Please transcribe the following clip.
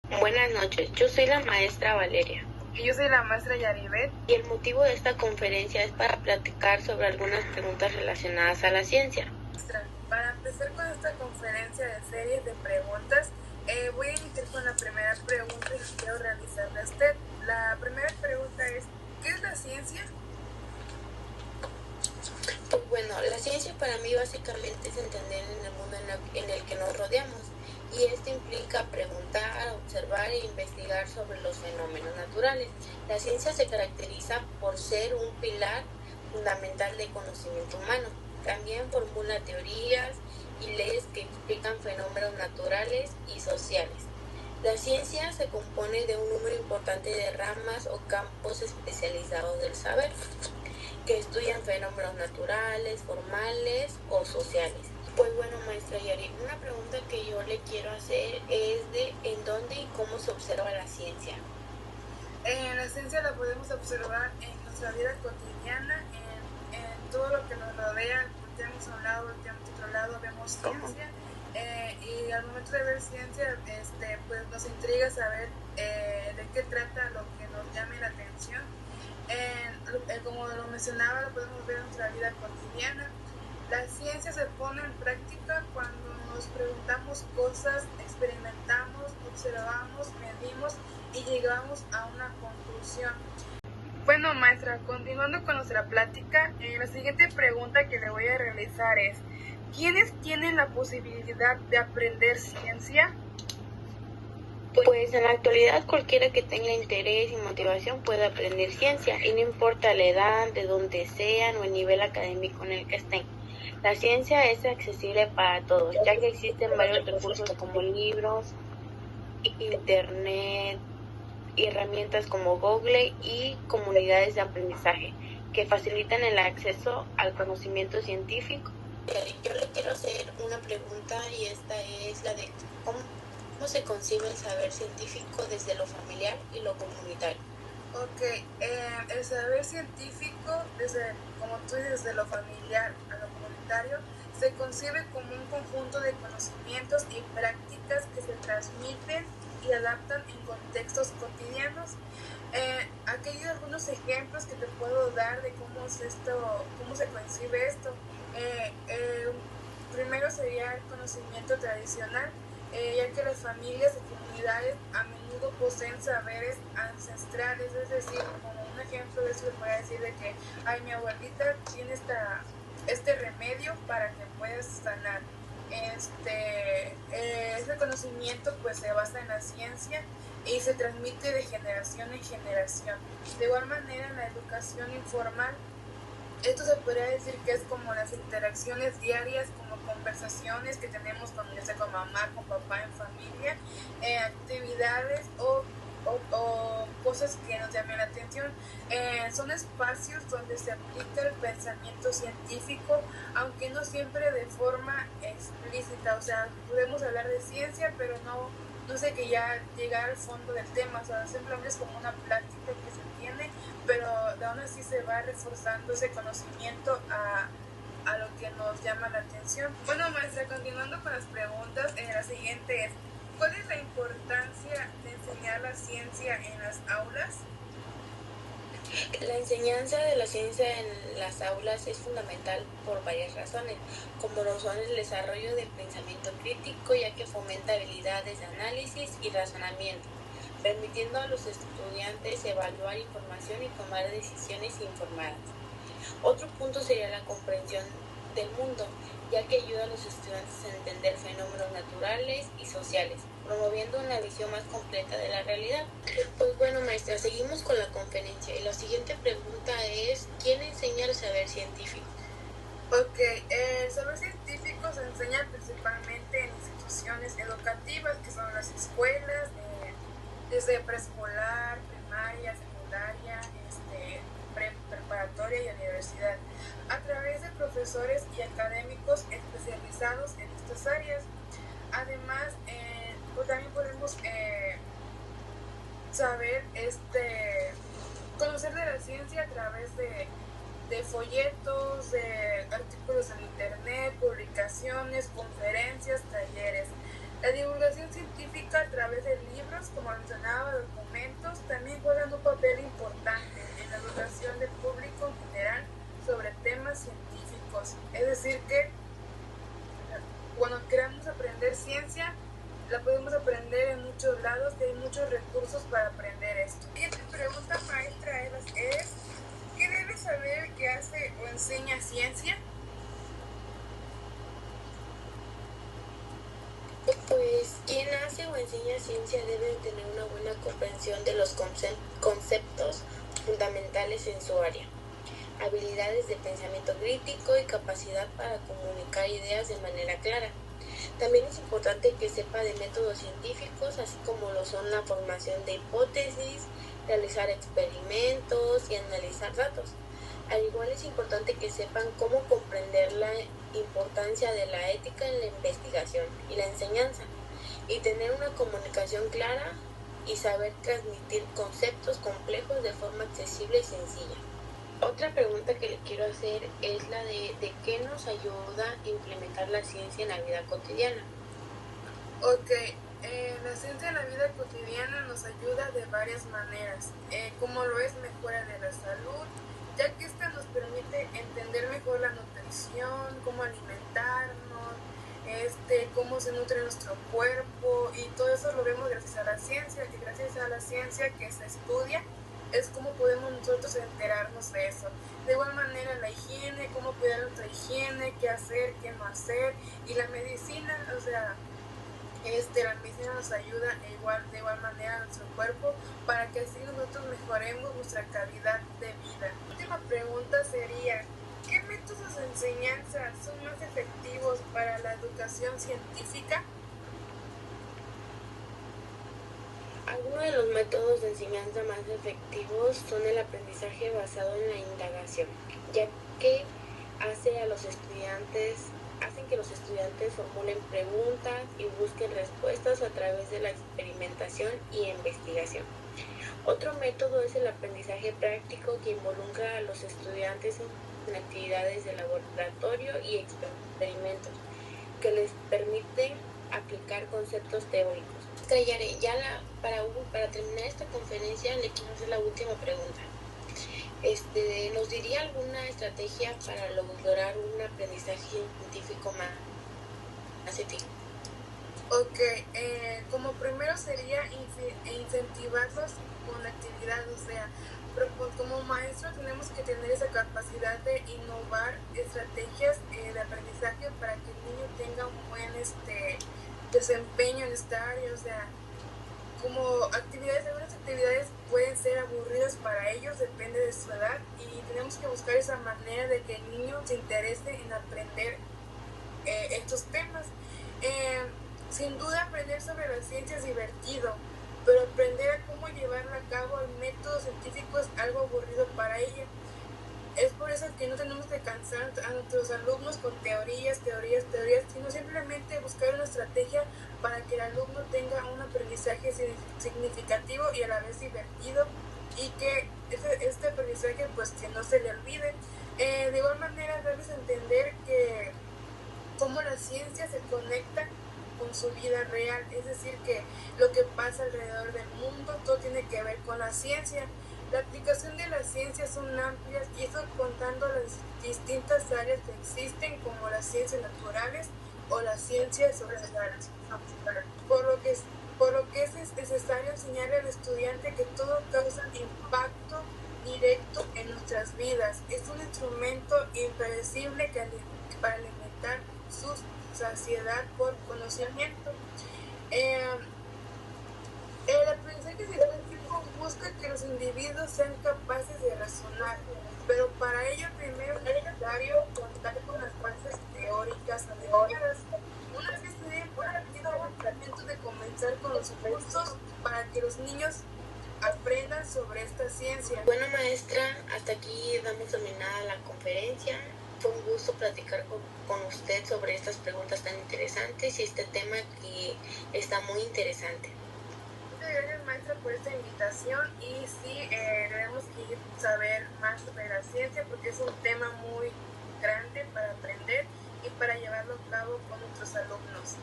Buenas noches, yo soy la maestra Valeria. Y yo soy la maestra Yaribet. Y el motivo de esta conferencia es para platicar sobre algunas preguntas relacionadas a la ciencia. Para empezar con esta conferencia de series de preguntas, voy a iniciar con la primera pregunta y quiero realizarla a usted. La primera pregunta es, ¿qué es la ciencia? Pues bueno, la ciencia para mí básicamente es entender en el mundo en el que nos rodeamos. Y esto implica preguntar, observar e investigar sobre los fenómenos naturales. La ciencia se caracteriza por ser un pilar fundamental de conocimiento humano. También formula teorías y leyes que explican fenómenos naturales y sociales. La ciencia se compone de un número importante de ramas o campos especializados del saber, que estudian fenómenos naturales, formales o sociales. Pues bueno, maestra Yari, una pregunta que yo le quiero hacer es de ¿en dónde y cómo se observa la ciencia? La ciencia la podemos observar en nuestra vida cotidiana, en todo lo que nos rodea. Volteamos a un lado, volteamos a otro lado, vemos ciencia. Y al momento de ver ciencia, pues nos intriga saber de qué trata lo que nos llame la atención. Como lo mencionaba, lo podemos ver en nuestra vida cotidiana. La ciencia se pone en práctica cuando nos preguntamos cosas, experimentamos, observamos, medimos y llegamos a una conclusión. Bueno, maestra, continuando con nuestra plática, la siguiente pregunta que le voy a realizar es, ¿quiénes tienen la posibilidad de aprender ciencia? Pues en la actualidad cualquiera que tenga interés y motivación puede aprender ciencia y no importa la edad, de donde sean o el nivel académico en el que estén. La ciencia es accesible para todos, ya que existen varios recursos como libros, internet, herramientas como Google y comunidades de aprendizaje que facilitan el acceso al conocimiento científico. Yo le quiero hacer una pregunta y esta es la de ¿cómo se concibe el saber científico desde lo familiar y lo comunitario? Ok, el saber científico, como tú dices, desde lo familiar a lo comunitario, se concibe como un conjunto de conocimientos y prácticas que se transmiten y adaptan en contextos cotidianos. Aquí hay algunos ejemplos que te puedo dar de cómo es esto, cómo se concibe esto. Primero sería el conocimiento tradicional, ya que las familias y comunidades a menudo poseen saberes ancestrales, es decir, como un ejemplo de eso les voy a decir de que, ay, mi abuelita tiene este remedio para que puedas sanar. Ese conocimiento pues se basa en la ciencia y se transmite de generación en generación. De igual manera, en la educación informal, esto se podría decir que es como las interacciones diarias, como conversaciones que tenemos ya sea con mamá, con papá, en familia, actividades o cosas que nos llamen la atención. Son espacios donde se aplica el pensamiento científico, aunque no siempre de forma explícita. O sea, podemos hablar de ciencia, pero no sé que ya llegar al fondo del tema. O sea, simplemente es como una plática que se tiene, pero aún así se va reforzando ese conocimiento a lo que nos llama la atención. Bueno, maestra, continuando con las preguntas, la siguiente es, ¿cuál es la importancia de enseñar la ciencia en las aulas? La enseñanza de la ciencia en las aulas es fundamental por varias razones, como lo son el desarrollo del pensamiento crítico, ya que fomenta habilidades de análisis y razonamiento, permitiendo a los estudiantes evaluar información y tomar decisiones informadas. Otro punto sería la comprensión del mundo, ya que ayuda a los estudiantes a entender fenómenos naturales y sociales, promoviendo una visión más completa de la realidad. Pues bueno, maestra, seguimos con la conferencia y la siguiente pregunta es ¿quién enseña el saber científico? Ok, el saber científico se enseña principalmente en instituciones educativas, que son las escuelas, desde preescolar, primaria, secundaria, preparatoria y universidad, a través de profesores y académicos especializados en estas áreas. Además, pues también podemos saber, conocer de la ciencia a través de folletos, de artículos en internet, publicaciones, conferencias, talleres. La divulgación científica a través de libros libros, como mencionaba, documentos, también juegan un papel importante en la educación del público en general sobre temas científicos. Es decir, que cuando queramos aprender ciencia, la podemos aprender en muchos lados y hay muchos recursos para aprender esto. La siguiente pregunta, maestra, es ¿qué debe saber el que hace o enseña ciencia? Pues quien hace o enseña ciencia debe tener una buena comprensión de los conceptos fundamentales en su área, habilidades de pensamiento crítico y capacidad para comunicar ideas de manera clara. También es importante que sepa de métodos científicos, así como lo son la formación de hipótesis, realizar experimentos y analizar datos. Al igual es importante que sepan cómo comprender la importancia de la ética en la investigación y la enseñanza, y tener una comunicación clara y saber transmitir conceptos complejos de forma accesible y sencilla. Otra pregunta que le quiero hacer es la de qué nos ayuda a implementar la ciencia en la vida cotidiana. Ok, la ciencia en la vida cotidiana nos ayuda de varias maneras, como lo es mejora de la salud, ya que esta nos permite entender mejor la nutrición, cómo alimentarnos, cómo se nutre nuestro cuerpo, y todo eso lo vemos gracias a la ciencia, que gracias a la ciencia que se estudia es como podemos nosotros enterarnos de eso. De igual manera la higiene, cómo cuidar nuestra higiene, qué hacer, qué no hacer, y la medicina, o sea, la medicina nos ayuda de igual manera a nuestro cuerpo para que así nosotros mejoremos nuestra calidad de vida. La última pregunta sería, ¿qué métodos de enseñanza son más efectivos para la educación científica? Algunos de los métodos de enseñanza más efectivos son el aprendizaje basado en la indagación, ya que hacen que los estudiantes formulen preguntas y busquen respuestas a través de la experimentación y investigación. Otro método es el aprendizaje práctico, que involucra a los estudiantes en actividades de laboratorio y experimentos que les permiten aplicar conceptos teóricos. Yare, para terminar esta conferencia le quiero hacer la última pregunta. ¿Nos diría alguna estrategia para lograr un aprendizaje científico más efectivo? Ok, como primero sería incentivarlos con actividad, o sea, como maestro tenemos que tener esa capacidad de innovar estrategias de aprendizaje para que el niño tenga un buen desempeño en esta área, o sea, como algunas actividades pueden ser aburridas para ellos, depende de su edad, y tenemos que buscar esa manera de que el niño se interese en aprender estos temas. Sin duda aprender sobre la ciencia es divertido, pero aprender a cómo llevarla a cabo el método científico es algo aburrido para ella. Es por eso que no tenemos que cansar a nuestros alumnos con teorías, sino simplemente buscar una estrategia para que el alumno tenga un aprendizaje significativo y a la vez divertido, y que este aprendizaje pues que no se le olvide. De igual manera debes entender que cómo la ciencia se conecta con su vida real, es decir, que lo que pasa alrededor del mundo, todo tiene que ver con la ciencia. La aplicación de la ciencia son amplias, y esto contando las distintas áreas que existen, como las ciencias naturales o las ciencias sociales. Por lo que es necesario enseñarle al estudiante que todo causa impacto directo en nuestras vidas. Es un instrumento impredecible para alimentar su saciedad por conocimiento. El aprendizaje científico busca que los individuos sean capaces de razonar, pero para ello primero es necesario contar con las bases teóricas adecuadas. Una vez que estudien por partido, antes de comenzar con los cursos para que los niños aprendan sobre esta ciencia. Bueno, maestra, hasta aquí damos terminada la conferencia. Fue un gusto platicar con usted sobre estas preguntas tan interesantes y este tema que está muy interesante. Muchas gracias, maestra, por esta invitación, y sí, debemos saber más sobre la ciencia porque es un tema muy grande para aprender y para llevarlo a cabo con nuestros alumnos.